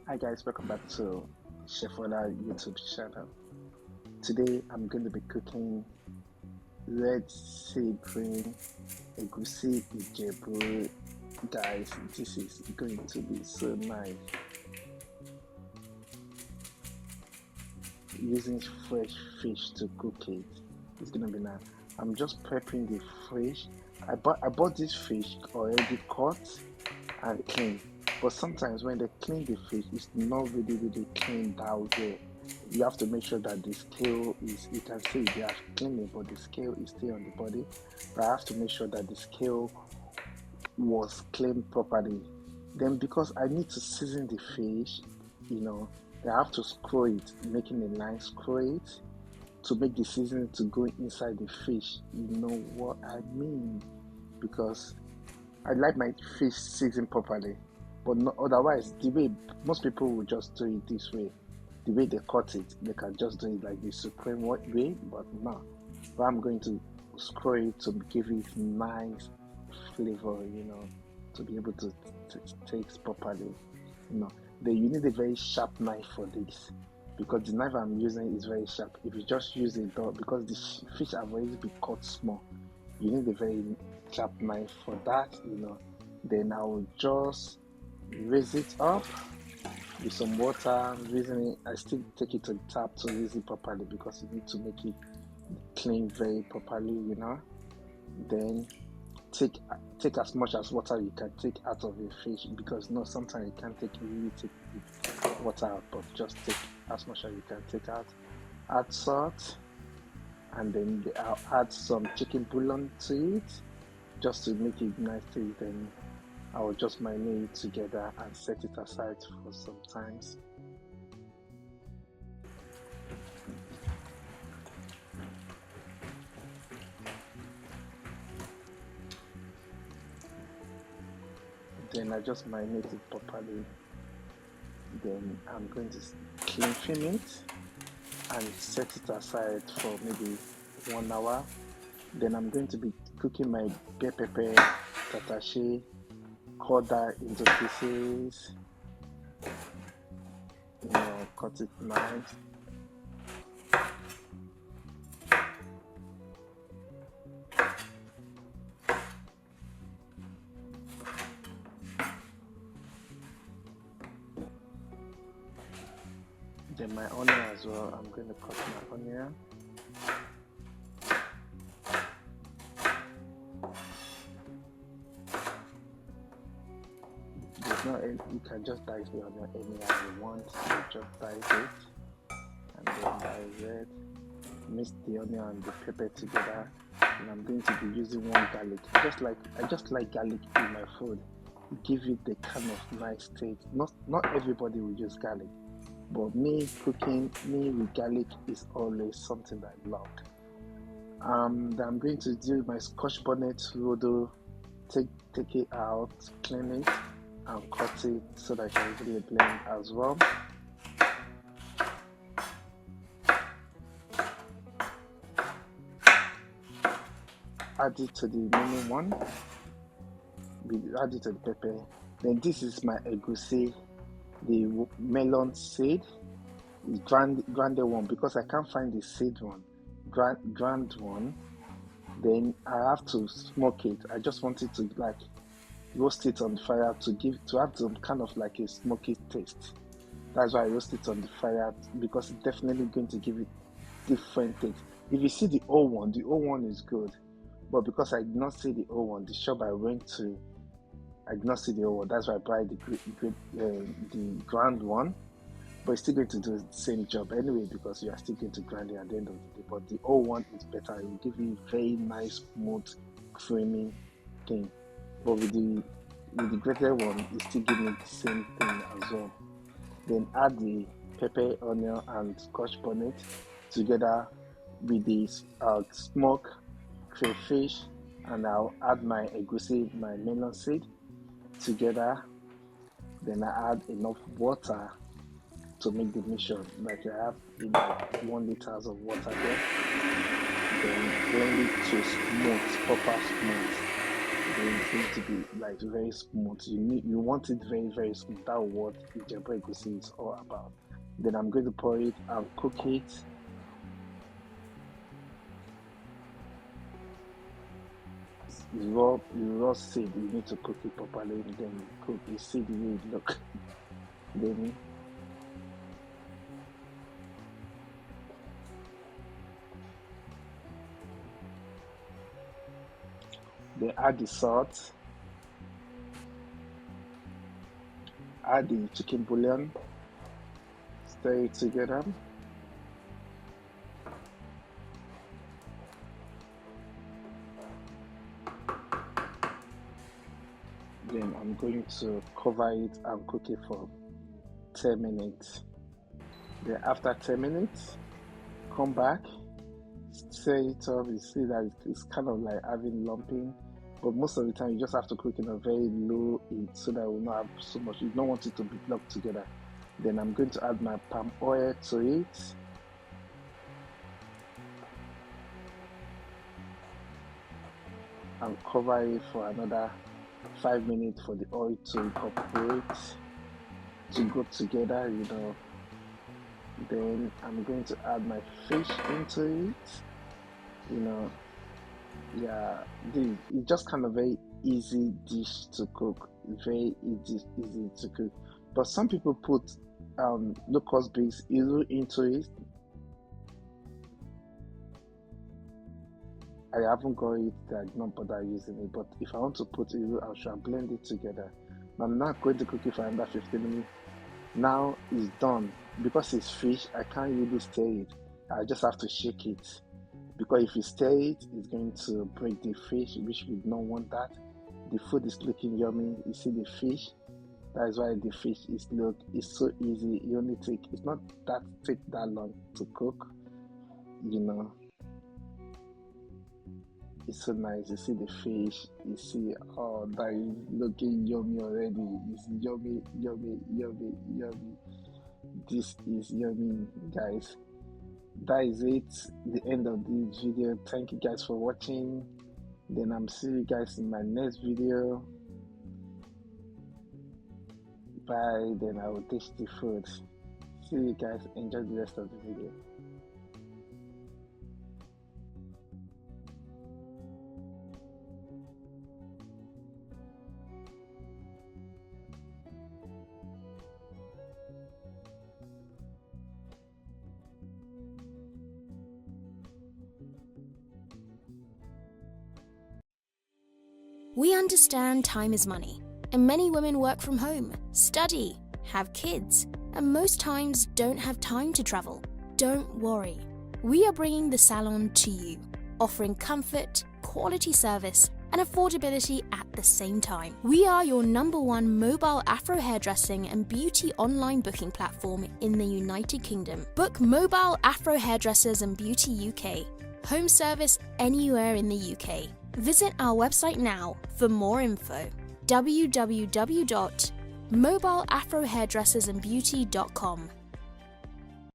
Hi guys, welcome back to Chef Ola YouTube channel. Today I'm going to be cooking red sea Bream Egusi Ijebu. Guys, this is going to be so nice. Using fresh fish to cook it. It's gonna be nice. I'm just prepping the fish. I bought this fish already caught and clean. But sometimes when they clean the fish, it's not really clean down there. You have to make sure that the scale is, you can see they have cleaned it, but the scale is still on the body. But I have to make sure that the scale was cleaned properly. Then because I need to season the fish, you know, I have to screw it, making a line, screw it to make the seasoning to go inside the fish. You know what I mean? Because I like my fish seasoned properly, but not otherwise. The way most people will just do it this way, the way they cut it, they can just do it like the supreme way. But no, but I'm going to screw it to give it nice flavor. To be able to taste properly. You know, then you need a very sharp knife for this because the knife I'm using is very sharp. If you just use a dog, because the fish have already been cut small, you need a very sharp knife for that. Then I will just raise it up with some water. Raising it, I still take it to the tap to raise it properly because you need to make it clean very properly. Then take take as much as water you can take out of a fish, because no, sometimes you can't really take the water out, but just take as much as you can take out. Add salt, and then I'll add some chicken bouillon to it just to make it nice taste. Then I will just marinate it together and set it aside for some times. Then I just marinate it properly. Then I'm going to clean film it and set it aside for maybe 1 hour. Then I'm going to be cooking my bell pepper, tatashi, cut that into pieces, cut it nice. Then my onion as well, I'm going to cut my onion. You can just dice the onion anyhow you want. You just dice it, and then dice it. Mix the onion and the pepper together. And I'm going to be using one garlic. I just like garlic in my food. Give it the kind of nice taste. Not everybody will use garlic, but me with garlic is always something that I love. Then I'm going to do my scotch bonnet rodo. Take it out, clean it, and cut it so that I can easily blend as well. Add it to the remaining one. Add it to the pepper. Then this is my egusi, the melon seed, the grounded one, because I can't find the seed one, ground one. Then I have to smoke it. I just want it to roast it on the fire to have some kind of like a smoky taste. That's why I roast it on the fire, because it's definitely going to give it different taste. If you see the old one is good, but because I did not see the old one, the shop I went to, I did not see the old one. That's why I buy the ground one. But it's still going to do the same job anyway, because you are still going to grind it at the end of the day. But the old one is better. It will give you very nice, smooth, creamy thing. But with the grated one, it's still giving me the same thing as well. Then add the pepper, onion, and scotch bonnet together with the smoked crayfish, and I'll add my egusi, my melon seed together. Then I add enough water to make the mixture. Like I have 1 liter of water there. Then blend it to smooth, proper smooth. It's going to be like very smooth. You want it very, very smooth. That's what Ijebu Egusi is all about. Then I'm going to pour it and cook it. Raw seed, you need to cook it properly, then you cook. You see the way it look. Then add the salt, add the chicken bouillon, stir it together. Then I'm going to cover it and cook it for 10 minutes. Then after 10 minutes, come back, stir it up. You see that it's kind of like having lumping, but most of the time you just have to cook in a very low heat so that it will not have so much. You don't want it to be blocked together. Then I'm going to add my palm oil to it. And cover it for another 5 minutes for the oil to incorporate, to go together, Then I'm going to add my fish into it. Yeah, it's just kind of very easy dish to cook, very easy to cook. But some people put low-cost beans into it. I haven't got it, I did not bother using it, but if I want to put it, I should blend it together. I'm not going to cook it for another 15 minutes. Now it's done. Because it's fish, I can't really stir it. I just have to shake it. Because if you stir it, it's going to break the fish, which we don't want that. The food is looking yummy. You see the fish? That is why the fish it's so easy. It's not take that long to cook, It's so nice. You see the fish. You see, oh, that is looking yummy already. It's yummy, yummy, yummy, yummy. This is yummy, guys. That is it. The end of this video. Thank you guys for watching. Then I'm see you guys in my next video. Bye. Then I will taste the food. See you guys. Enjoy the rest of the video. We understand time is money, and many women work from home, study, have kids, and most times don't have time to travel. Don't worry. We are bringing the salon to you, offering comfort, quality service, and affordability at the same time. We are your #1 mobile Afro hairdressing and beauty online booking platform in the United Kingdom. Book mobile Afro hairdressers and beauty UK. Home service anywhere in the UK. Visit our website now for more info. www.mobileafrohairdressersandbeauty.com